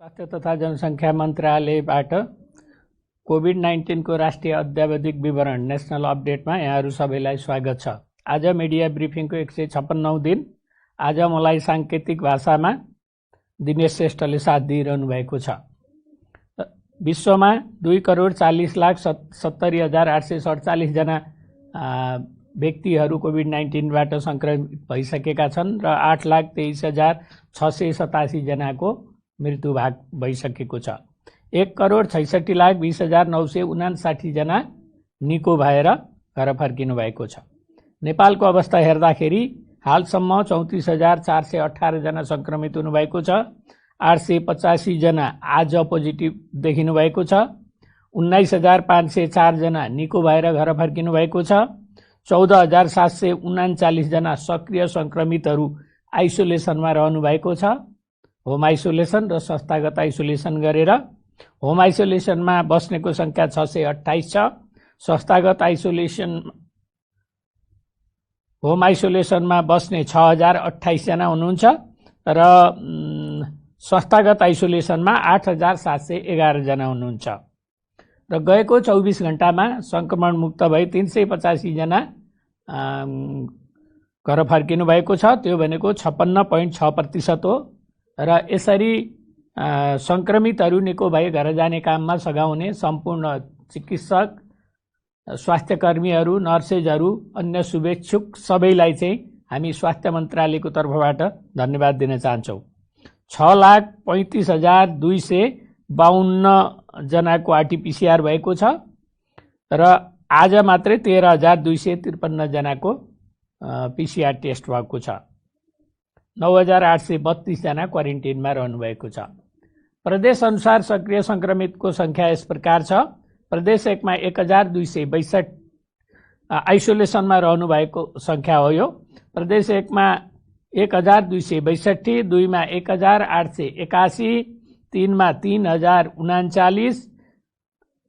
स्वास्थ्य तथा जनसङ्ख्या मन्त्रालयबाट कोभिड-19 को राष्ट्रिय अद्यावधिक विवरण नेशनल अपडेटमा यहाँहरू सबैलाई स्वागत छ। आज मिडिया ब्रिफिङको 156औं दिन। आज मलाई साङ्केतिक भाषामा दिनेश श्रेष्ठले साथ दिइरहनु भएको छ। विश्वमा 2,40,70,847 जना व्यक्तिहरू कोभिड-19बाट संक्रमित भइसकेका छन् र 8,23,687 जनाको मृत्यु भाग भइसकेको छ। 1,66,20,959 जना निको भएर घर फर्किनु भएको छ। नेपालको अवस्था हेर्दाखेरि हालसम्म 34,418 जना संक्रमित हुनुभएको छ। 885 जना आज पोजिटिभ देखिनु भएको छ। 19,504 जना निको भएर घर फर्किनु भएको छ। 14,739 जना सक्रिय संक्रमितहरू आइसोलेसनमा रहनु भएको छ। होम आइसोलेसन र संस्थागत आइसोलेसन गरेर होम आइसोलेसनमा बस्नेको संख्या 628 छ। संस्थागत होम आइसोलेसनमा बस्ने 6,028 जना हुनुहुन्छ र संस्थागत आइसोलेसनमा 8,711 जना हुनुहुन्छ र गएको 24 घण्टामा संक्रमण मुक्त भई 385 जना घर फर्किनु भएको छ। त्यो भनेको 56.6% हो र यसरी संक्रमितहरू निको भई घर जाने काममा सघाउने सम्पूर्ण चिकित्सक, स्वास्थ्यकर्मीहरू, नर्सेजहरू, अन्य शुभेच्छुक सबैलाई चाहिँ हामी स्वास्थ्य मन्त्रालयको तर्फबाट धन्यवाद दिन चाहन्छौँ। 6,35,252 जनाको आरटीपीसीआर भएको छ र आज मात्रै 13,253 जनाको पीसीआर टेस्ट भएको छ। 9,832 जना क्वारेन्टिनमा रहनु भएको छ। प्रदेश अनुसार सक्रिय संक्रमितको संख्या यस प्रकार छ। प्रदेश 1 मा 1,262 आइसोलेसनमा रहनु भएको संख्या हो यो। प्रदेश 1 मा 1,262, 2 मा 1,881, 3 मा 3,039,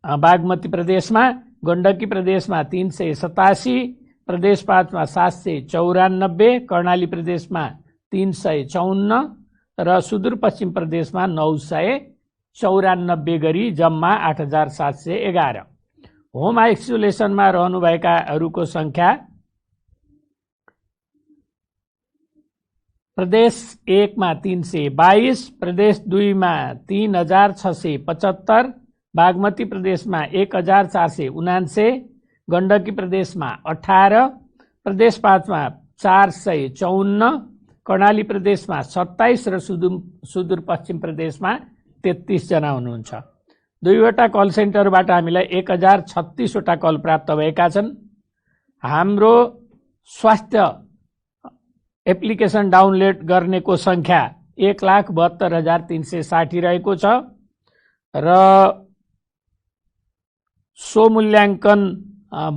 बागमती प्रदेशमा, गण्डकी प्रदेशमा 387, प्रदेश 5 मा 794, कर्णाली प्रदेशमा 354 र सुदूरपश्चिम प्रदेशमा 994 गरी जम्मा 8,711। होम आइसोलेसनमा रहनुभएकाहरूको संख्या प्रदेश 1 मा 322, प्रदेश 2 मा 3,675, बागमती प्रदेशमा 1,479, गण्डकी प्रदेशमा 18, प्रदेश 5 मा 454, कर्णाली प्रदेशमा 27 र सुदूरपश्चिम प्रदेशमा 33 जना हुनुहुन्छ। 2वटा कल सेन्टरबाट हामीलाई 1,036 वटा कल प्राप्त भएका छन्। हाम्रो स्वास्थ्य एप्लिकेसन डाउनलोड गर्नेको संख्या 1,72,360 रहेको छ र सो मूल्याङ्कन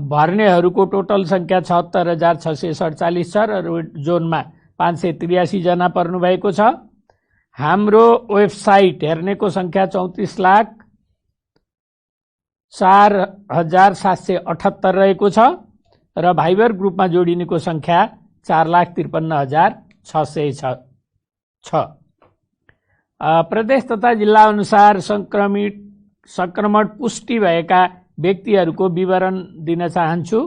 भर्नेहरूको टोटल संख्या 76,647 छ र जोनमा 583 जना पर्नु भएको छ। हाम्रो वेबसाइट हेर्नेको संख्या 34,04,778 रहेको छ र भाइबर ग्रुपमा जोडिनेको संख्या 4,53,600 छ। प्रदेश तथा जिल्ला अनुसार संक्रमण पुष्टि भएका व्यक्तिहरूको विवरण दिन चाहन्छु।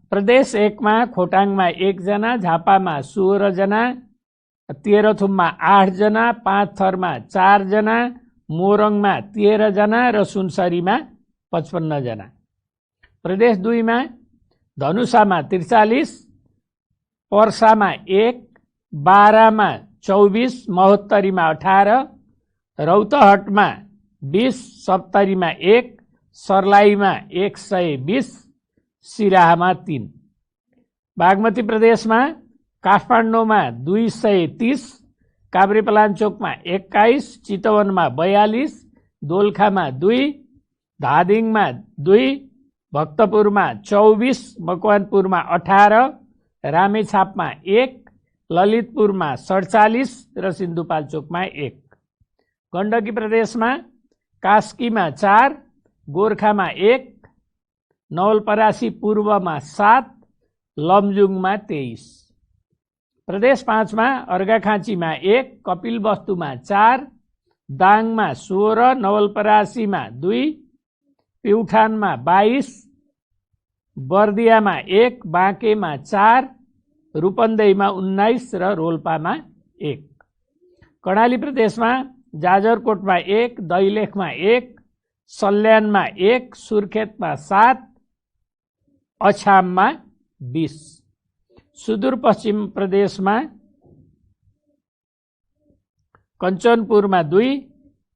प्रदेश 1 मा खोटाङमा 1 जना, झापामा 16 जना, तेह्रथुममा 8 जना, पाँचथरमा 4 जना, मोरङमा 13 जना र सुनसरीमा 55 जना। प्रदेश 2 मा धनुषामा 43, पर्सामा 1, बारामा 24, महोत्तरीमा 18, रौतहटमा 20, सप्तरीमा 1, सर्लाहीमा 120, सिराहामा 3। बागमती प्रदेशमा काठमाडौँमा 230, काभ्रेपलाञ्चोकमा 21, चितवनमा 42, दोलखामा 2, धादिङमा 2, भक्तपुरमा 24, मकवानपुरमा 18, रामेछापमा 1, ललितपुरमा 47 र सिन्धुपाल्चोकमा 1। गण्डकी प्रदेशमा कास्कीमा 4, गोर्खामा 1, नवलपरासी पूर्वमा 7, लमजुङमा 23। प्रदेश 5 मा अर्घाखाँचीमा 1, कपिलवस्तुमा 4, दाङमा 16, नवलपरासीमा 2, प्युठानमा 22, बर्दियामा 1, बाँकेमा 4, रूपन्देहीमा 19 र रोल्पामा 1। कर्णाली प्रदेशमा जाजरकोटमा 1, दैलेखमा 1, सल्यानमा 1, सुर्खेतमा 7, अछाममा 20। सुदूरपश्चिम प्रदेशमा कञ्चनपुरमा 2,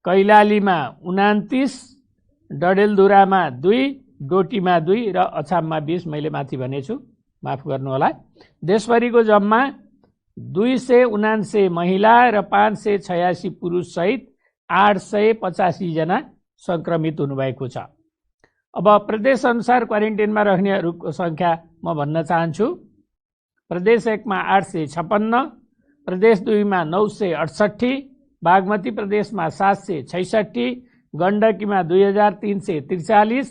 कैलालीमा 29, डडेलधुरामा 2, डोटीमा 2 र अछाममा 20। मैले माथि भनेछु, माफ गर्नुहोला। देशभरिको जम्मा 279 महिला र 586 पुरुष सहित 885 जना संक्रमित हुनुभएको छ। अब प्रदेश अनुसार क्वारेन्टाइनमा रहनेहरूको संख्या म भन्न चाहन्छु। प्रदेश 1 मा 856, प्रदेश 2 मा 968, बागमती प्रदेशमा 766, गण्डकीमा 2343,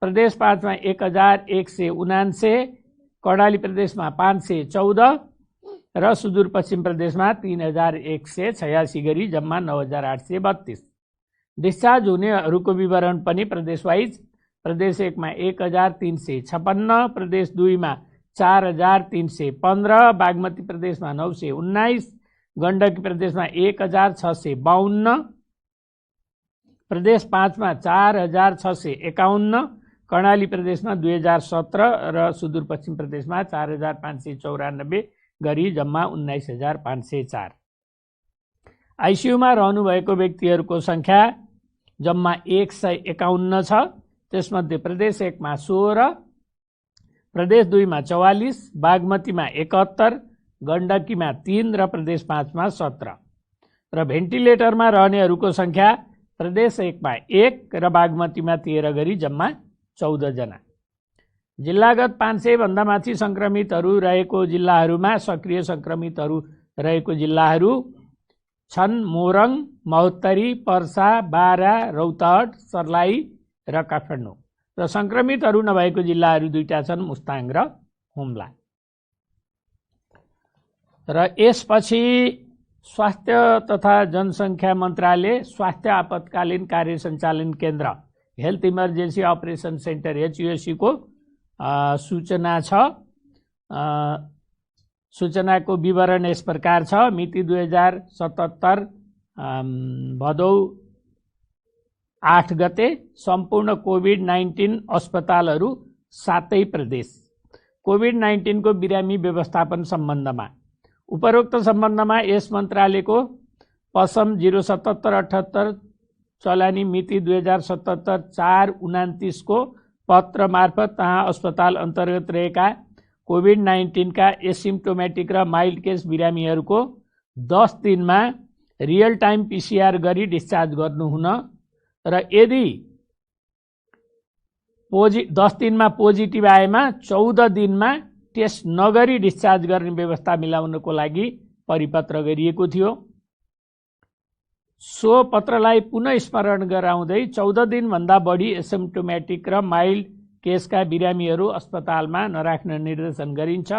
प्रदेश 5 मा 1179, कर्णाली प्रदेशमा 514 र सुदूरपश्चिम प्रदेशमा 3186 गरी जम्मा 9832। डिस्चार्ज हुनेहरूको विवरण पनि प्रदेश वाइज। प्रदेश 1 मा 1356, प्रदेश 2 मा 4315, बागमती प्रदेशमा 919, गण्डकी प्रदेशमा 1652, प्रदेश 5 मा 4651, कर्णाली प्रदेशमा 2017 र सुदूरपश्चिम प्रदेशमा 4594 गरी जम्मा 19504। आइसियुमा रहनुभएको व्यक्तिहरूको संख्या जम्मा 151 छ। त्यसमध्ये प्रदेश 1 मा 16, प्रदेश 2 मा 44, बागमतीमा 71, गण्डकीमा 3 र प्रदेश 5 मा 17। र भेन्टिलेटरमा रहनेहरूको संख्या प्रदेश 1 मा 1 र बागमतीमा 13 गरी जम्मा 14 जना। जिल्लागत 500 भन्दा माथि संक्रमितहरू रहेको जिल्लाहरूमा सक्रिय संक्रमितहरू रहेको जिल्लाहरू छन् मोरङ, महोत्तरी, पर्सा, बारा, रौतहट, सर्लाही र काठमाडौँ। र संक्रमितहरू नभएको जिल्लाहरू 2टा छन्, मुस्ताङ र हुम्ला। र यसपछि स्वास्थ्य तथा जनसङ्ख्या मन्त्रालय स्वास्थ्य आपतकालीन कार्य सञ्चालन केन्द्र health emergency operation centre HUSC को सूचना छ। सूचनाको विवरण यस प्रकार छ। मिति 2077 भदौ 8 गते सम्पूर्ण कोभिड-19 अस्पतालहरू 7 प्रदेश कोभिड-19 को बिरामी व्यवस्थापन सम्बन्धमा उपरोक्त सम्बन्धमा यस मन्त्रालयको पसम 07778 चलानी मिति 2077 4/29 को पत्र मार्फत तहाँ अस्पताल अन्तर्गत रहेका कोभिड-19 का एसिम्प्टोमेटिक र माइल्ड केस बिरामीहरूको 10 दिनमा रियल टाइम PCR गरी डिस्चार्ज गर्नुहुन र यदि 10 दिनमा पोजिटिभ आएमा 14 दिनमा टेस्ट नगरी डिस्चार्ज गर्ने व्यवस्था मिलाउनको लागि परिपत्र गरिएको थियो। सो पत्रलाई पुनः स्मरण गराउँदै 14 दिनभन्दा बढी एसिम्प्टोमेटिक र माइल्ड केसका बिरामीहरू अस्पतालमा नराख्न निर्देशन गरिन्छ।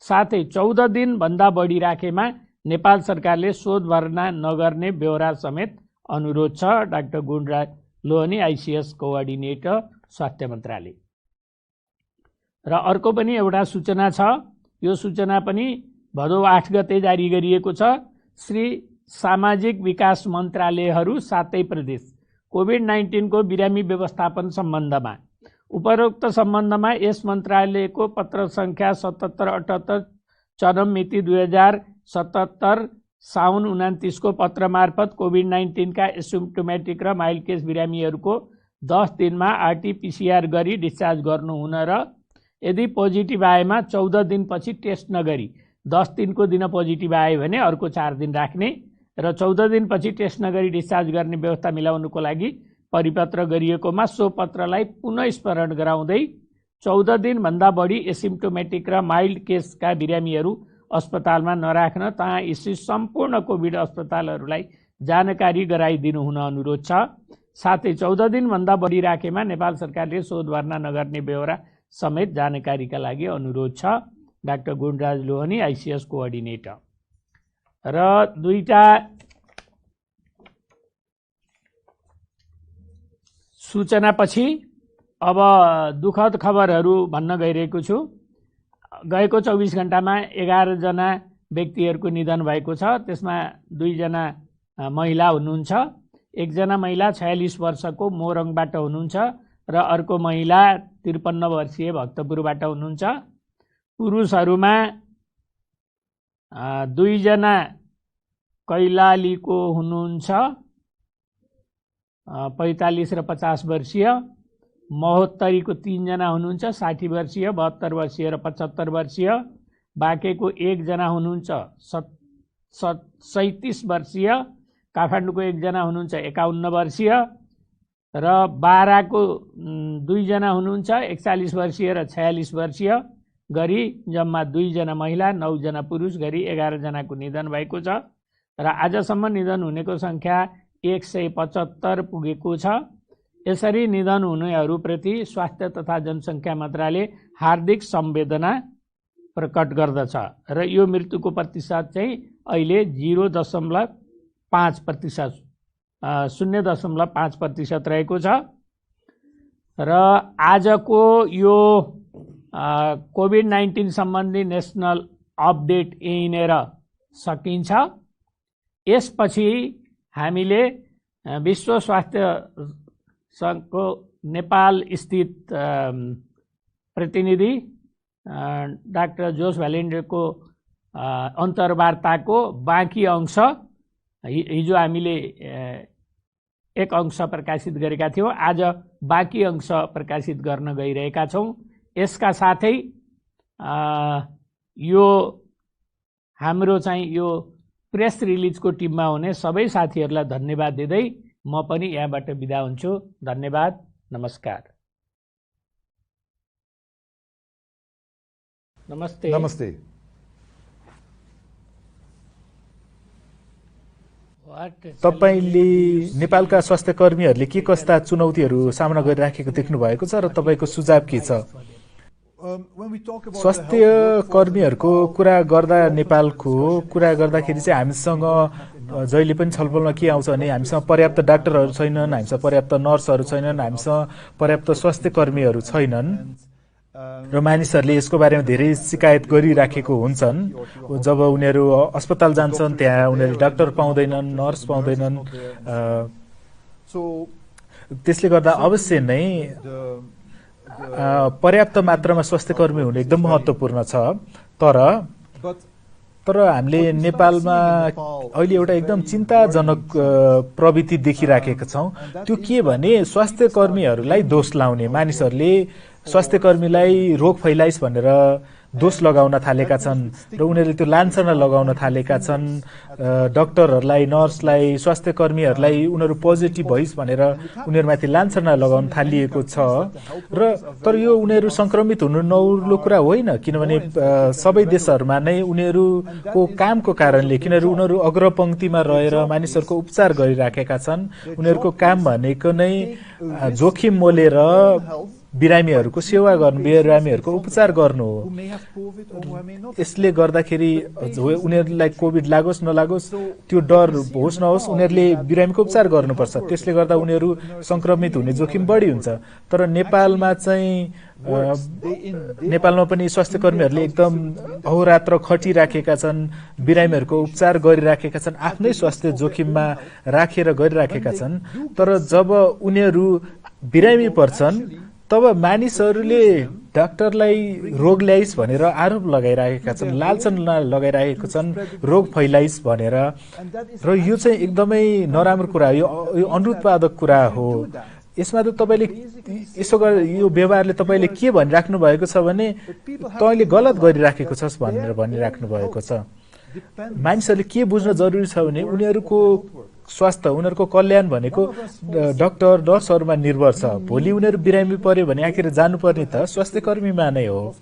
साथै 14 दिनभन्दा बढी राखेमा नेपाल सरकारले शोध भर्ना नगर्ने ब्यौरा समेत अनुरोध छ। Doctor Gunraj Lohani, ICS coordinator, स्वास्थ्य मन्त्रालय। र अर्को पनि एउटा सूचना छ। यो सूचना पनि भदौ 8 गते जारी गरिएको छ। श्री सामाजिक विकास मन्त्रालयहरू 7 प्रदेश कोभिड-19 को बिरामी व्यवस्थापन सम्बन्धमा उपरोक्त सम्बन्धमा यस मन्त्रालयको पत्र संख्या 7778 चरम मिति 2077 साउन 29 को पत्र मार्फत कोभिड-19 का एसिम्प्टोमेटिक र माइल्ड केस बिरामीहरूको 10 दिनमा RT-PCR गरी डिस्चार्ज गर्नुहुन र यदि पोजिटिभ आएमा 14 दिनपछि टेस्ट नगरी 10 दिनको दिन पोजिटिभ आयो भने अर्को 4 दिन राख्ने र 14 दिनपछि टेस्ट नगरी डिस्चार्ज गर्ने व्यवस्था मिलाउनुको लागि परिपत्र गरिएकोमा सो पत्रलाई पुनः स्मरण गराउँदै 14 दिनभन्दा बढी एसिम्प्टोमेटिक र माइल्ड केसका बिरामीहरू अस्पतालमा नराख्न तहाँ स्थित सम्पूर्ण कोभिड अस्पतालहरूलाई जानकारी गराइदिनु हुन अनुरोध छ। साथै 14 दिनभन्दा बढी राखेमा नेपाल सरकारले शोध भर्ना नगर्ने ब्यौरा समेत जानकारीका लागि अनुरोध छ। Doctor Gunraj Lohani, ICS coordinator. र दुईटा सूचनापछि अब दुःखद खबरहरू भन्न गइरहेको छु। गएको 24 घण्टामा 11 जना व्यक्तिहरूको निधन भएको छ। त्यसमा 2 जना महिला हुनुहुन्छ। 1 जना महिला 46 वर्षको मोरङबाट हुनुहुन्छ र अर्को महिला 53 वर्षीय भक्तपुरबाट हुनुहुन्छ। पुरुषहरूमा 2 जना कैलालीको हुनुहुन्छ 45 र 50 वर्षीय। महोत्तरीको 3 जना हुनुहुन्छ 60 वर्षीय, 72 वर्षीय र 75 वर्षीय। बाँकेको 1 जना हुनुहुन्छ 37 वर्षीय। काठमाडौँको 1 जना हुनुहुन्छ 51 वर्षीय र बाराको 2 जना हुनुहुन्छ 41 वर्षीय र 46 वर्षीय गरी जम्मा 2 जना महिला 9 जना पुरुष गरी 11 जनाको निधन भएको छ र आजसम्म निधन हुनेको सङ्ख्या 175 पुगेको छ। यसरी निधन हुनेहरूप्रति स्वास्थ्य तथा जनसङ्ख्या मन्त्रालय हार्दिक संवेदना प्रकट गर्दछ र यो मृत्युको प्रतिशत चाहिँ अहिले 0.5%, 0.5% रहेको छ र आजको यो कोभिड-19 सम्बन्धी नेसनल अपडेट यहीँनेर सकिन्छ। यसपछि हामीले विश्व स्वास्थ्य सङ्घको नेपाल स्थित प्रतिनिधि डाक्टर जोस भ्यालेन्डेको अन्तर्वार्ताको बाँकी अंश, हिजो हामीले एक अंश प्रकाशित गरेका थियौँ, आज बाँकी अंश प्रकाशित गर्न गइरहेका छौँ। यसका साथै यो हाम्रो चाहिँ यो प्रेस रिलिजको टिममा हुने सबै साथीहरूलाई धन्यवाद दिँदै म पनि यहाँबाट बिदा हुन्छु। धन्यवाद, नमस्कार। नमस्ते। नमस्ते। तपाईले नेपालका स्वास्थ्य कर्मीहरूले के कस्ता चुनौतीहरू सामना गरिराखेको देख्नु भएको छ र तपाईको सुझाव के छ? स्वास्थ्य कर्मीहरूको कुरा गर्दा नेपालको कुरा गर्दाखेरि चाहिँ हामीसँग जहिले पनि छलफलमा के आउँछ भने हामीसँग पर्याप्त डाक्टरहरू छैनन्, हामीसँग पर्याप्त नर्सहरू छैनन्, हामीसँग पर्याप्त स्वास्थ्य कर्मीहरू छैनन् र मानिसहरूले यसको बारेमा धेरै शिकायत गरिराखेको हुन्छन्। जब उनीहरू अस्पताल जान्छन् त्यहाँ उनीहरूले डाक्टर पाउँदैनन्, नर्स पाउँदैनन्। त्यसले गर्दा अवश्य नै पर्याप्त मात्रामा स्वास्थ्य कर्मी हुनु एकदम महत्त्वपूर्ण छ। तर हामीले नेपालमा अहिले एउटा एकदम चिन्ताजनक प्रवृत्ति देखिराखेका छौँ। त्यो के भने स्वास्थ्य कर्मीहरूलाई दोष लाउने, मानिसहरूले स्वास्थ्य कर्मीलाई रोग फैलाइस् भनेर दोष लगाउन थालेका छन् र उनीहरूले त्यो लान्छना लगाउन थालेका छन्। डाक्टरहरूलाई, नर्सलाई, स्वास्थ्य कर्मीहरूलाई उनीहरू पोजिटिभ भइस् भनेर उनीहरूमाथि लान्छना लगाउन थालिएको छ र तर यो उनीहरू सङ्क्रमित हुनु नौलो कुरा होइन, किनभने सबै देशहरूमा नै उनीहरूको कामको कारणले, किनभने उनीहरू अग्रपङ्क्तिमा रहेर मानिसहरूको उपचार गरिराखेका छन्। उनीहरूको काम भनेको नै जोखिम मोलेर बिरामीहरूको सेवा गर्नु, बिरामीहरूको उपचार गर्नु हो। यसले गर्दाखेरि उनीहरूलाई कोभिड लागोस् नलागोस् त्यो डर होस् नहोस्, उनीहरूले बिरामीको उपचार गर्नुपर्छ। त्यसले गर्दा उनीहरू सङ्क्रमित हुने जोखिम बढी हुन्छ। तर नेपालमा पनि स्वास्थ्य कर्मीहरूले एकदम अहोरात्र खटिराखेका छन्, बिरामीहरूको उपचार गरिराखेका छन्, आफ्नै स्वास्थ्य जोखिममा राखेर गरिराखेका छन्। तर जब उनीहरू बिरामी पर्छन् तब मानिसहरूले डाक्टरलाई रोग ल्याइस् भनेर आरोप लगाइरहेका छन्, लालचना लगाइरहेका छन् रोग फैलाइस् भनेर, र यो चाहिँ एकदमै नराम्रो कुरा हो, यो अनुत्पादक कुरा हो। यसमा त तपाईँले यसो यो व्यवहारले तपाईँले के भनिराख्नु भएको छ भने तैँले गलत गरिराखेको छस् भनेर भनिराख्नु भएको छ। मानिसहरूले के बुझ्न जरुरी छ भने उनीहरूको स्वास्थ्य, उनीहरूको कल्याण भनेको डाक्टर नर्सहरूमा निर्भर छ। भोलि उनीहरू बिरामी पर्यो भने आखिर जानुपर्ने त स्वास्थ्य कर्मीमा नै हो।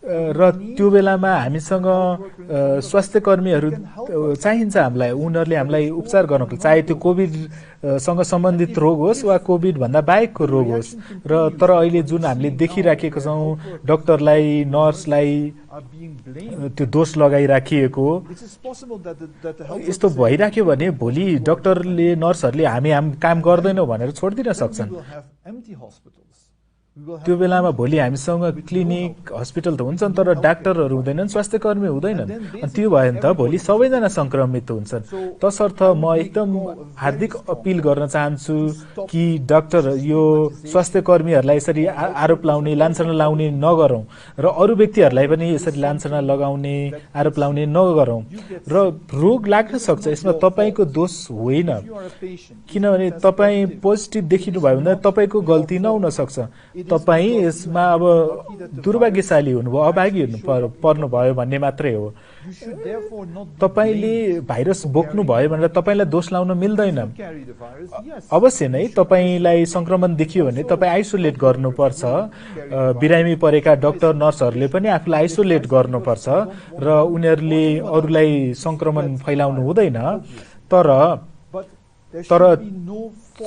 र त्यो बेलामा हामीसँग स्वास्थ्य कर्मीहरू चाहिन्छ हामीलाई, उनीहरूले हामीलाई उपचार गर्नको, चाहे त्यो कोभिडसँग सम्बन्धित रोग होस् वा कोभिड भन्दा बाहेकको रोग होस्। र तर अहिले जुन हामीले देखिराखेको छौँ डाक्टरलाई नर्सलाई त्यो दोष लगाइराखिएको, यस्तो भइराख्यो भने भोलि डाक्टरले नर्सहरूले हामी काम गर्दैनौँ भनेर छोडिदिन सक्छन्। त्यो बेलामा भोलि हामीसँग क्लिनिक हस्पिटल त हुन्छन् तर डाक्टरहरू हुँदैनन्, स्वास्थ्य कर्मी हुँदैनन्। अनि त्यो भयो भने त भोलि सबैजना संक्रमित हुन्छन्। तसर्थ म एकदम हार्दिक अपिल गर्न चाहन्छु कि डाक्टर यो स्वास्थ्य कर्मीहरूलाई यसरी आरोप लाउने लान्छना लाउने नगरौँ र अरू व्यक्तिहरूलाई पनि यसरी लान्छना लगाउने आरोप लाउने नगरौँ। र रोग लाग्न सक्छ, यसमा तपाईँको दोष होइन, किनभने तपाईँ पोजिटिभ देखिनु भयो भने तपाईँको गल्ती नहुन सक्छ। तपाईँ यसमा अब दुर्भाग्यशाली हुनुभयो, अभागी पर्नुभयो भन्ने मात्रै हो। तपाईँले भाइरस बोक्नु भयो भनेर तपाईँलाई दोष लाउन मिल्दैन। अवश्य नै तपाईँलाई संक्रमण देखियो भने तपाईँ आइसोलेट गर्नुपर्छ। बिरामी परेका डाक्टर नर्सहरूले पनि आफूलाई आइसोलेट गर्नुपर्छ र उनीहरूले अरूलाई संक्रमण फैलाउनु हुँदैन। तर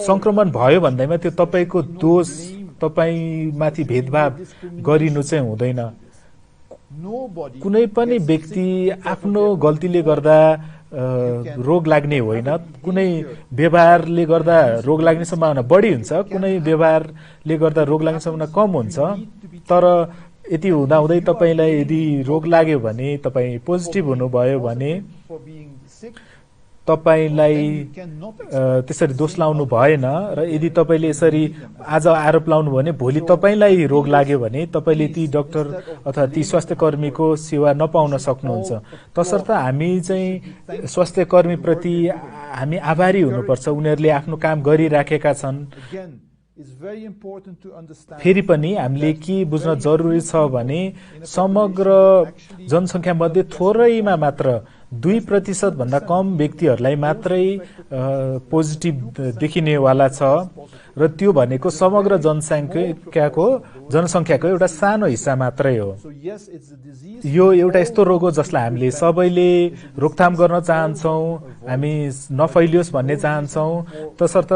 संक्रमण भयो भन्दैमा त्यो तपाईँको दोष, तपाईमाथि भेदभाव गरिनु चाहिँ हुँदैन। कुनै पनि व्यक्ति आफ्नो गल्तीले गर्दा रोग लाग्ने होइन। कुनै व्यवहारले गर्दा रोग लाग्ने सम्भावना बढी हुन्छ, कुनै व्यवहारले गर्दा रोग लाग्ने सम्भावना कम हुन्छ। तर यति हुँदाहुँदै तपाईँलाई यदि रोग लाग्यो भने, तपाईँ पोजिटिभ हुनुभयो भने तपाईलाई त्यसरी दोष लाउनु भएन। र यदि तपाईँले यसरी आज आरोप लाउनु भने भोलि तपाईँलाई रोग लाग्यो भने तपाईँले ती डाक्टर अथवा ती स्वास्थ्य कर्मीको सेवा नपाउन सक्नुहुन्छ। तसर्थ हामी चाहिँ स्वास्थ्य कर्मीप्रति हामी आभारी हुनुपर्छ, उनीहरूले आफ्नो काम गरिराखेका छन्। फेरि पनि हामीले के बुझ्न जरुरी छ भने समग्र जनसङ्ख्या मध्ये थोरैमा मात्र 2% भन्दा कम व्यक्तिहरूलाई मात्रै पोजिटिभ देखिनेवाला छ र त्यो भनेको समग्र जनसङ्ख्याको एउटा सानो हिस्सा मात्रै हो। यो एउटा यस्तो रोग हो जसलाई हामीले सबैले रोकथाम गर्न चाहन्छौँ, हामी नफैलियोस् भन्ने चाहन्छौँ। तसर्थ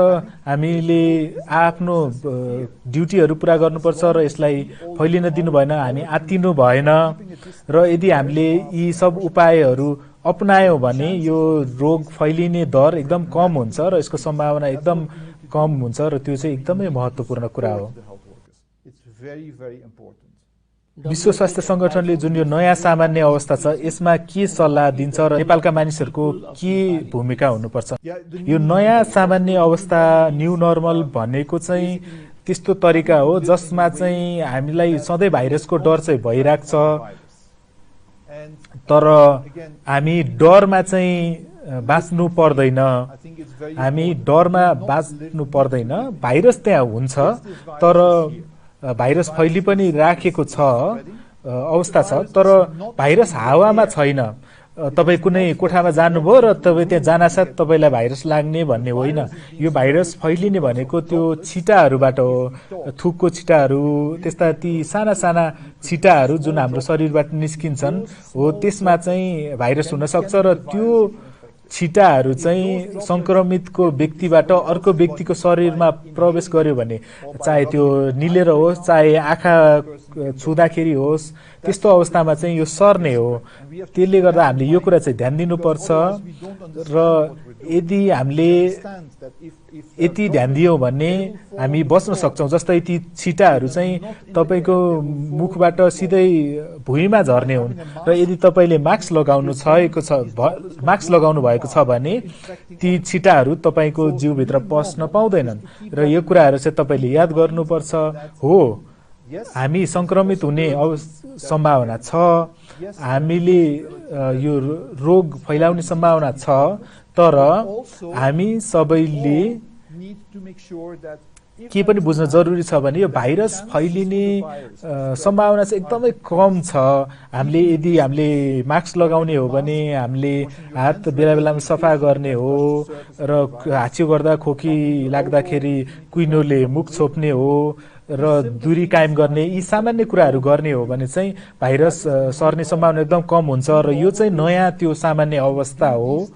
हामीले आफ्नो ड्युटीहरू पुरा गर्नुपर्छ र यसलाई फैलिन दिनु भएन, हामी आत्तिनु भएन। र यदि हामीले यी सब उपायहरू अपनायौँ भने यो रोग फैलिने दर एकदम कम हुन्छ र यसको सम्भावना एकदम कम हुन्छ र त्यो चाहिँ एकदमै महत्त्वपूर्ण कुरा हो। विश्व स्वास्थ्य संगठनले जुन यो नयाँ सामान्य अवस्था छ यसमा के सल्लाह दिन्छ र नेपालका मानिसहरूको के भूमिका हुनुपर्छ? यो नयाँ सामान्य अवस्था न्यू नर्मल भनेको चाहिँ त्यस्तो तरिका हो जसमा चाहिँ हामीलाई सधैँ भाइरसको डर चाहिँ भइरहेको छ, तर हामी डरमा चाहिँ बाँच्नु पर्दैन। हामी डरमा बाँच्नु पर्दैन। भाइरस त्यहाँ हुन्छ तर भाइरस फैली पनि राखेको छ अवस्था छ, तर भाइरस हावामा छैन। तपाईँ कुनै कोठामा जानुभयो र तपाईँ त्यहाँ जानासाथ तपाईँलाई भाइरस लाग्ने भन्ने होइन। यो भाइरस फैलिने भनेको त्यो छिटाहरूबाट हो, थुकको छिटाहरू, त्यस्ता ती साना साना छिटाहरू जुन हाम्रो शरीरबाट निस्किन्छन् हो, त्यसमा चाहिँ भाइरस हुनसक्छ र त्यो छिटाहरू चाहिँ संक्रमितको व्यक्तिबाट अर्को व्यक्तिको शरीरमा प्रवेश गर्यो भने चाहे त्यो निलेर होस् चाहे आँखा छुँदाखेरि होस्, त्यस्तो अवस्थामा चाहिँ यो सर्ने हो। त्यसले गर्दा हामीले यो कुरा चाहिँ ध्यान दिनुपर्छ र यदि हामीले यति ध्यान दियौँ भने हामी बच्न सक्छौँ। जस्तै ती छिटाहरू चाहिँ तपाईँको मुखबाट सिधै भुइँमा झर्ने हुन् र यदि तपाईँले मास्क लगाउनु भएको छ भने ती छिटाहरू तपाईँको जिउभित्र पस्न पाउँदैनन् र यो कुराहरू चाहिँ तपाईँले याद गर्नुपर्छ। हो, हामी संक्रमित हुने सम्भावना छ, हामीले यो रोग फैलाउने सम्भावना छ, तर हामी सबैले के पनि बुझ्न जरुरी छ भने यो भाइरस फैलिने सम्भावना चाहिँ एकदमै कम छ। हामीले मास्क लगाउने हो भने हामीले हात बेला बेलामा सफा गर्ने हो र हाच्छिउ गर्दा खोकी लाग्दाखेरि कुइनोले मुख छोप्ने हो र दूरी कायम गर्ने यी सामान्य कुराहरू गर्ने हो भने चाहिँ भाइरस सर्ने सम्भावना एकदम कम हुन्छ र यो चाहिँ नयाँ त्यो सामान्य अवस्था हो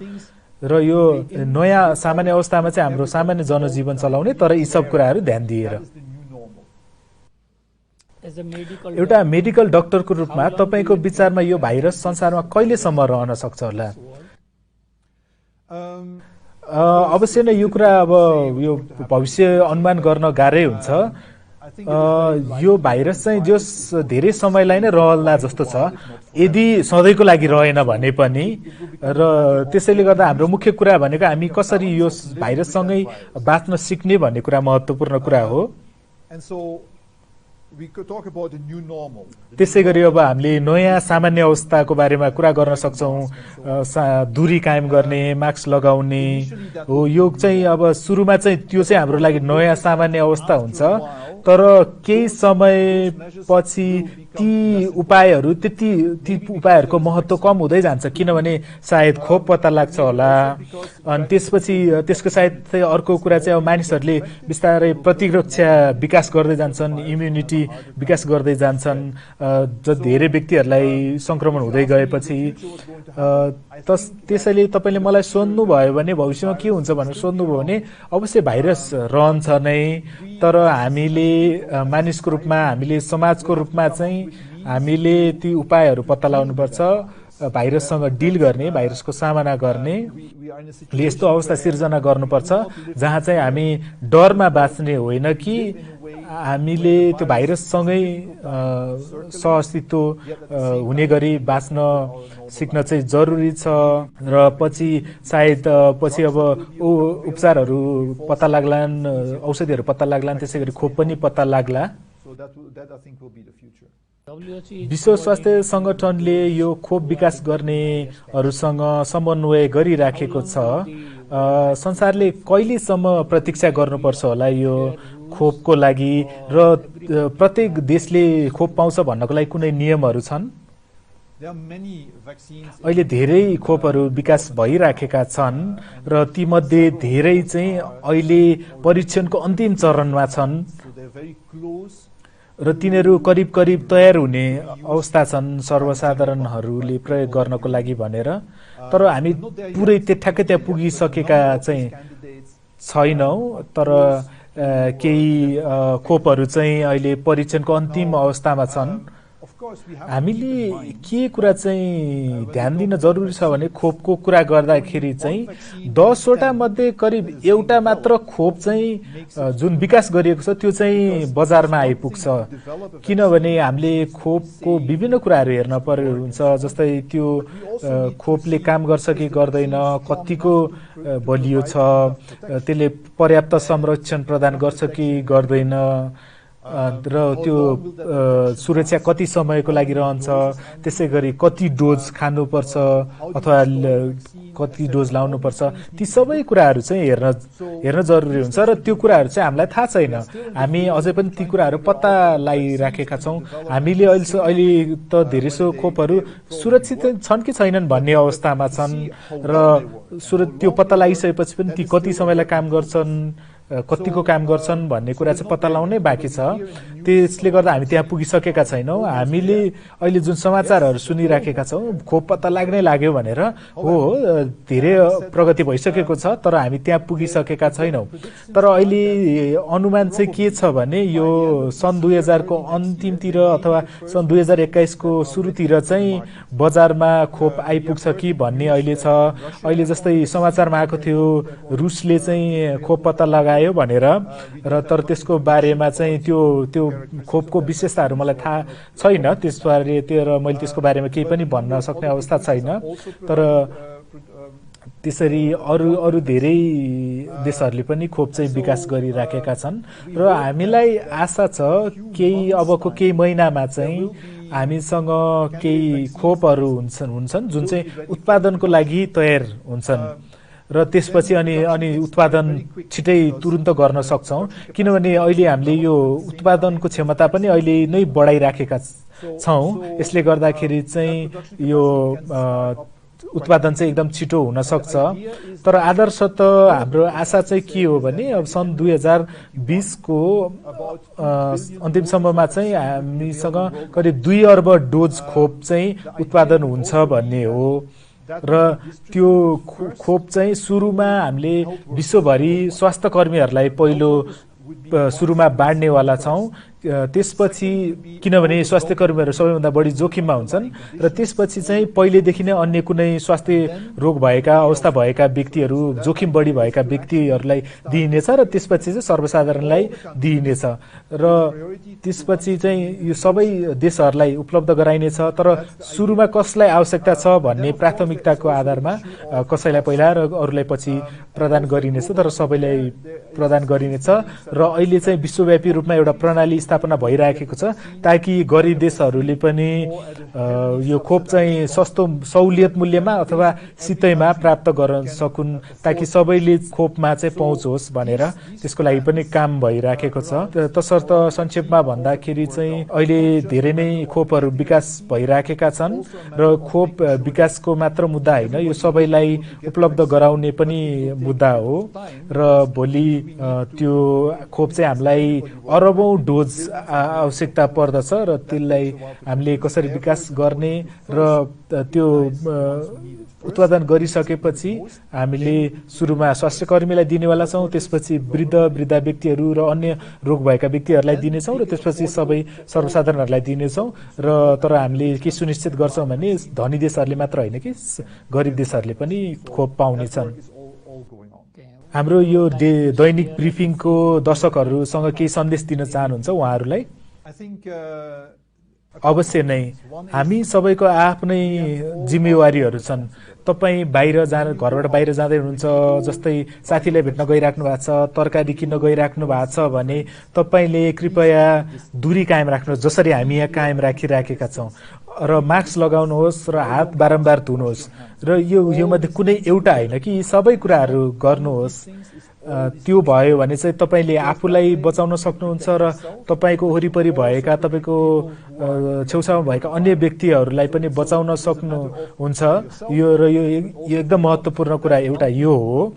र यो नयाँ सामान्य अवस्थामा चाहिँ हाम्रो सामान्य जनजीवन चलाउने तर यी सब कुराहरू ध्यान दिएर एउटा मेडिकल डाक्टरको रूपमा तपाईको विचारमा यो भाइरस संसारमा कहिलेसम्म रहन सक्छ होला? अवश्य नै यो कुरा अब यो भविष्य अनुमान गर्न गाह्रै हुन्छ। यो भाइरस चाहिँ जस धेरै समयलाई नै रहला जस्तो छ, यदि सधैँको लागि रहेन भने पनि। र त्यसैले गर्दा हाम्रो मुख्य कुरा भनेको हामी कसरी यो भाइरससँगै बाँच्न सिक्ने भन्ने कुरा महत्त्वपूर्ण कुरा हो। त्यसै गरी अब हामीले नयाँ सामान्य अवस्थाको बारेमा कुरा गर्न सक्छौँ। दूरी कायम गर्ने, मास्क लगाउने हो। यो चाहिँ अब सुरुमा चाहिँ त्यो चाहिँ हाम्रो लागि नयाँ सामान्य अवस्था हुन्छ, तर केही समयपछि ती उपायहरूको महत्त्व कम हुँदै जान्छ, किनभने सायद खोप पत्ता लाग्छ होला। अनि त्यसपछि त्यसको सायद अर्को कुरा चाहिँ अब मानिसहरूले बिस्तारै प्रतिरक्षा विकास गर्दै जान्छन्, इम्युनिटी विकास गर्दै जान्छन्। धेरै व्यक्तिहरूलाई संक्रमण हुँदै गएपछि त्यसैले तपाईँले मलाई सोध्नुभयो भने भविष्यमा के हुन्छ भनेर सोध्नुभयो भने अवश्य भाइरस रहन्छ नै, तर हामीले मानिसको रूपमा, हामीले समाजको रूपमा चाहिँ हामीले ती उपायहरू पत्ता लगाउनुपर्छ भाइरससँग डिल गर्ने, भाइरसको सामना गर्ने। यस्तो अवस्था सिर्जना गर्नुपर्छ जहाँ चाहिँ हामी डरमा बाँच्ने होइन कि हामीले त्यो भाइरससँगै सहअस्तित्व हुने गरी बाँच्न सिक्न चाहिँ जरुरी छ। र पछि सायद पछि अब उपचारहरू पत्ता लाग्लान्, औषधिहरू पत्ता लाग्लान्, त्यसै गरी खोप पनि पत्ता लाग्ला। विश्व स्वास्थ्य संगठनले यो खोप विकास गर्नेहरूसँग समन्वय गरिराखेको छ। संसारले कहिलेसम्म प्रतीक्षा गर्नुपर्छ होला यो खोपको लागि, र प्रत्येक देशले खोप पाउँछ भन्नको लागि कुनै नियमहरू छन्? अहिले धेरै खोपहरू विकास भइराखेका छन् र तीमध्ये धेरै चाहिँ अहिले परीक्षणको अन्तिम चरणमा छन् र तिनीहरू करिब करिब तयार हुने अवस्था छन् सर्वसाधारणहरूले प्रयोग गर्नको लागि भनेर। तर हामी पुरै ठ्याक्कै त्यहाँ पुगिसकेका चाहिँ छैनौँ, तर केही खोपहरू चाहिँ अहिले परीक्षणको अन्तिम अवस्थामा छन्। हामीले के कुरा चाहिँ ध्यान दिन जरुरी छ भने खोपको कुरा गर्दाखेरि चाहिँ 10वटा मध्ये करिब एउटा मात्र खोप चाहिँ जुन विकास गरिएको छ त्यो चाहिँ बजारमा आइपुग्छ, किनभने हामीले खोपको विभिन्न कुराहरू हेर्न पर्ने हुन्छ। जस्तै त्यो खोपले काम गर्छ कि गर्दैन, कतिको बलियो छ, त्यसले पर्याप्त संरक्षण प्रदान गर्छ कि गर्दैन, र त्यो सुरक्षा कति समयको लागि रहन्छ, त्यसै गरी कति डोज खानुपर्छ अथवा कति डोज लाउनुपर्छ, ती सबै कुराहरू चाहिँ हेर्न जरुरी हुन्छ। र त्यो कुराहरू चाहिँ हामीलाई थाहा छैन, हामी अझै पनि ती कुराहरू पत्ता लगाइराखेका छौँ। हामीले अहिले त धेरैसो खोपहरू सुरक्षित छन् कि छैनन् भन्ने अवस्थामा छन्, र त्यो पत्ता लगाइसकेपछि पनि ती कति समयलाई काम गर्छन्, कतिको काम गर्छन् भन्ने कुरा चाहिँ पत्ता लगाउनै बाँकी छ। त्यसले गर्दा हामी त्यहाँ पुगिसकेका छैनौँ। हामीले अहिले जुन समाचारहरू सुनिराखेका छौँ खोप पत्ता लाग्नै लाग्यो भनेर, हो धेरै प्रगति भइसकेको छ, तर हामी त्यहाँ पुगिसकेका छैनौँ। तर अहिले अनुमान चाहिँ के छ भने यो सन् 2000 को अन्तिमतिर अथवा सन् 2021 को सुरुतिर चाहिँ बजारमा खोप आइपुग्छ कि भन्ने अहिले छ। अहिले जस्तै समाचारमा आएको थियो रुसले चाहिँ खोप पत्ता लगायो भनेर, र तर त्यसको बारेमा चाहिँ त्यो खोपको विशेषताहरू मलाई थाहा छैन, त्यसबारे मैले त्यसको बारेमा केही पनि भन्न सक्ने अवस्था छैन। तर त्यसरी अरू धेरै देशहरूले पनि खोप चाहिँ विकास गरिराखेका छन् र हामीलाई आशा छ अबको केही महिनामा चाहिँ हामीसँग केही खोपहरू हुन्छन् जुन चाहिँ उत्पादनको लागि तयार हुन्छन् र त्यसपछि अनि उत्पादन छिटै तुरुन्त गर्न सक्छौँ, किनभने अहिले हामीले यो उत्पादनको क्षमता पनि अहिले नै बढाइराखेका छौँ। यसले गर्दाखेरि चाहिँ यो उत्पादन चाहिँ एकदम छिटो हुन सक्छ। तर आदर्श त हाम्रो आशा चाहिँ के हो भने अब सन् 2020 को अन्तिमसम्ममा चाहिँ हामीसँग करिब 2 अर्ब डोज खोप चाहिँ उत्पादन हुन्छ भन्ने हो र त्यो खोप चाहिँ सुरुमा हामीले विश्वभरि स्वास्थ्य कर्मीहरूलाई पहिलो सुरुमा बाँड्नेवाला छौँ। त्यसपछि किनभने स्वास्थ्य कर्मीहरू सबैभन्दा बढी जोखिममा हुन्छन् र त्यसपछि चाहिँ पहिलेदेखि नै अन्य कुनै स्वास्थ्य रोग भएका अवस्था भएका व्यक्तिहरू जोखिम बढी भएका व्यक्तिहरूलाई दिइनेछ र त्यसपछि चाहिँ सर्वसाधारणलाई दिइनेछ र त्यसपछि चाहिँ यो सबै देशहरूलाई उपलब्ध गराइनेछ। तर सुरुमा कसलाई आवश्यकता छ भन्ने प्राथमिकताको आधारमा कसैलाई पहिला र अरूलाई पछि प्रदान गरिनेछ, तर सबैलाई प्रदान गरिनेछ र अहिले चाहिँ विश्वव्यापी रूपमा एउटा प्रणाली स्थापना भइराखेको छ ताकि गरिब देशहरूले पनि यो खोप चाहिँ सस्तो सहुलियत मूल्यमा अथवा सित्तैमा प्राप्त गर्न सकुन्, ताकि सबैले खोपमा चाहिँ पहुँच होस् भनेर त्यसको लागि पनि काम भइराखेको छ। तसर्थ संक्षेपमा भन्दाखेरि चाहिँ अहिले धेरै नै खोपहरू विकास भइराखेका छन् र खोप विकासको मात्र मुद्दा होइन, यो सबैलाई उपलब्ध गराउने पनि मुद्दा हो र भोलि त्यो खोप चाहिँ हामीलाई अरबौं डोज आवश्यकता पर्दछ र त्यसलाई हामीले कसरी विकास गर्ने र त्यो उत्पादन गरिसकेपछि हामीले सुरुमा स्वास्थ्य कर्मीलाई दिनेवाला छौँ, त्यसपछि वृद्ध व्यक्तिहरू र अन्य रोग भएका व्यक्तिहरूलाई दिनेछौँ र त्यसपछि सबै सर्वसाधारणहरूलाई दिनेछौँ र तर हामीले के सुनिश्चित गर्छौँ भने धनी देशहरूले मात्र होइन कि गरिब देशहरूले पनि खोप पाउनेछन्। हाम्रो यो दैनिक ब्रिफिङको दर्शकहरूसँग केही सन्देश दिन चाहनुहुन्छ उहाँहरूलाई? अवश्य नै हामी सबैको आफ्नै जिम्मेवारीहरू छन्। तपाईँ बाहिर घरबाट बाहिर जाँदै हुनुहुन्छ, जस्तै साथीलाई भेट्न गइराख्नु भएको छ, तरकारी किन्न गइराख्नु भएको छ भने तपाईँले कृपया दूरी कायम राख्नुहोस्, जसरी हामी यहाँ कायम राखिराखेका छौँ, र मास्क लगाउनुहोस् र हात बारम्बार धुनुहोस् र यो मध्ये कुनै एउटा होइन कि यी सबै कुराहरू गर्नुहोस्। त्यो भयो भने चाहिँ तपाईँले आफूलाई बचाउन सक्नुहुन्छ र तपाईँको वरिपरि भएका तपाईँको छेउछाउमा भएका अन्य व्यक्तिहरूलाई पनि बचाउन सक्नुहुन्छ। यो एकदम महत्त्वपूर्ण कुरा एउटा यो हो।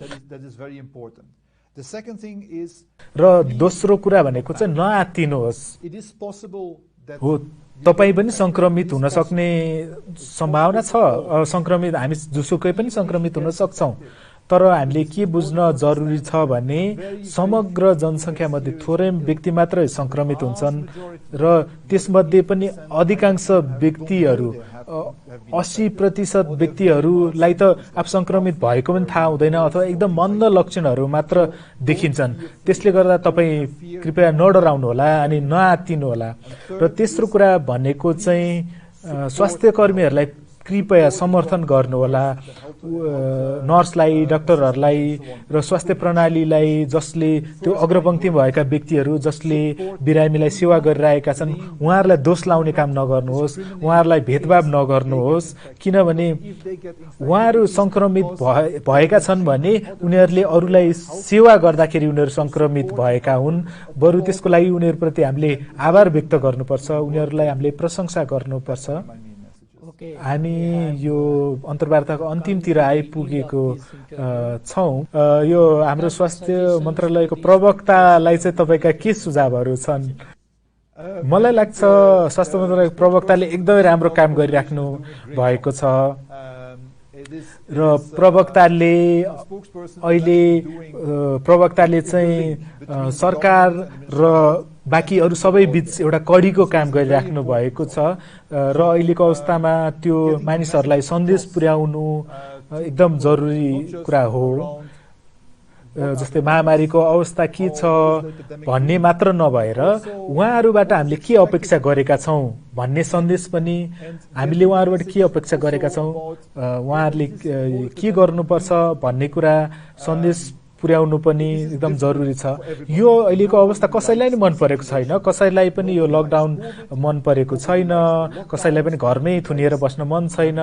र दोस्रो कुरा भनेको चाहिँ नआत्तिनुहोस्। हो, तपाईँ पनि संक्रमित हुन सक्ने सम्भावना छ, संक्रमित हामी जुसुकै पनि संक्रमित हुन सक्छौँ, तर हामीले के बुझ्न जरुरी छ भने समग्र जनसङ्ख्यामध्ये थोरै व्यक्ति मात्र संक्रमित हुन्छन् र त्यसमध्ये पनि अधिकांश व्यक्तिहरू 80% व्यक्तिहरूलाई त आफ संक्रमित भएको पनि थाहा हुँदैन अथवा एकदम मन्द लक्षणहरू मात्र देखिन्छन्। त्यसले गर्दा तपाईँ कृपया नडराउनुहोला अनि नआत्तिनुहोला। र तेस्रो कुरा भनेको चाहिँ स्वास्थ्य कर्मीहरूलाई कृपया समर्थन गर्नुहोला, नर्सलाई, डाक्टरहरूलाई र स्वास्थ्य प्रणालीलाई, जसले त्यो अग्रपङ्क्तिमा भएका व्यक्तिहरू जसले बिरामीलाई सेवा गरिरहेका छन्, उहाँहरूलाई दोष लाउने काम नगर्नुहोस्, उहाँहरूलाई भेदभाव नगर्नुहोस्, किनभने उहाँहरू संक्रमित भएका छन् भने उनीहरूले अरूलाई सेवा गर्दाखेरि उनीहरू संक्रमित भएका हुन्। बरु त्यसको लागि उनीहरूप्रति हामीले आभार व्यक्त गर्नुपर्छ, उनीहरूलाई हामीले प्रशंसा गर्नुपर्छ। हामी यो अन्तर्वार्ताको अन्तिमतिर आइपुगेको छौँ। यो हाम्रो स्वास्थ्य मन्त्रालयको प्रवक्तालाई चाहिँ तपाईँका के सुझावहरू छन्? मलाई लाग्छ स्वास्थ्य मन्त्रालयको प्रवक्ताले एकदमै राम्रो काम गरिराख्नु भएको छ र प्रवक्ताले चाहिँ सरकार र बाँकी अरू सबै बीच एउटा कडीको काम गरिराख्नु भएको छ र अहिलेको अवस्थामा त्यो मानिसहरूलाई सन्देश पुर्याउनु एकदम जरुरी कुरा हो। जस्तै महामारीको अवस्था के छ भन्ने मात्र नभएर उहाँहरूबाट हामीले के अपेक्षा गरेका छौँ भन्ने सन्देश पनि, हामीले उहाँहरूबाट के अपेक्षा गरेका छौँ, उहाँहरूले के गर्नुपर्छ भन्ने कुरा सन्देश पुर्याउनु पनि एकदम जरुरी छ। यो अहिलेको अवस्था कसैलाई नि मन परेको छैन, कसैलाई पनि यो लकडाउन मन परेको छैन, कसैलाई पनि घरमै थुनिएर बस्न मन छैन,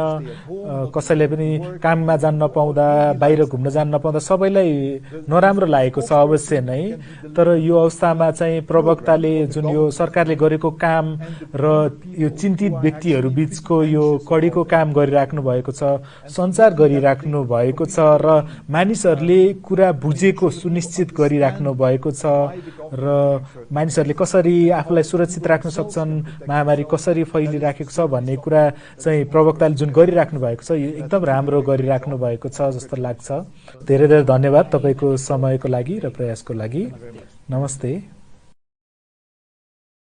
कसैलाई पनि काममा जान नपाउँदा, बाहिर घुम्न जान नपाउँदा सबैलाई नराम्रो लागेको छ अवश्य नै। तर यो अवस्थामा चाहिँ प्रवक्ताले जुन यो सरकारले गरेको काम र यो चिन्तित व्यक्तिहरू बीचको यो कडीको काम गरिराख्नु भएको छ, सञ्चार गरिराख्नु भएको छ र मानिसहरूले कुरा बुझेको सुनिश्चित गरिराख्नु भएको छ र मानिसहरूले कसरी आफूलाई सुरक्षित राख्न सक्छन्, महामारी कसरी फैलिराखेको छ भन्ने कुरा चाहिँ प्रवक्ताले जुन गरिराख्नु भएको छ यो एकदम राम्रो गरिराख्नु भएको छ जस्तो लाग्छ। धेरै धेरै धन्यवाद तपाईको समयको लागि र प्रयासको लागि। नमस्ते।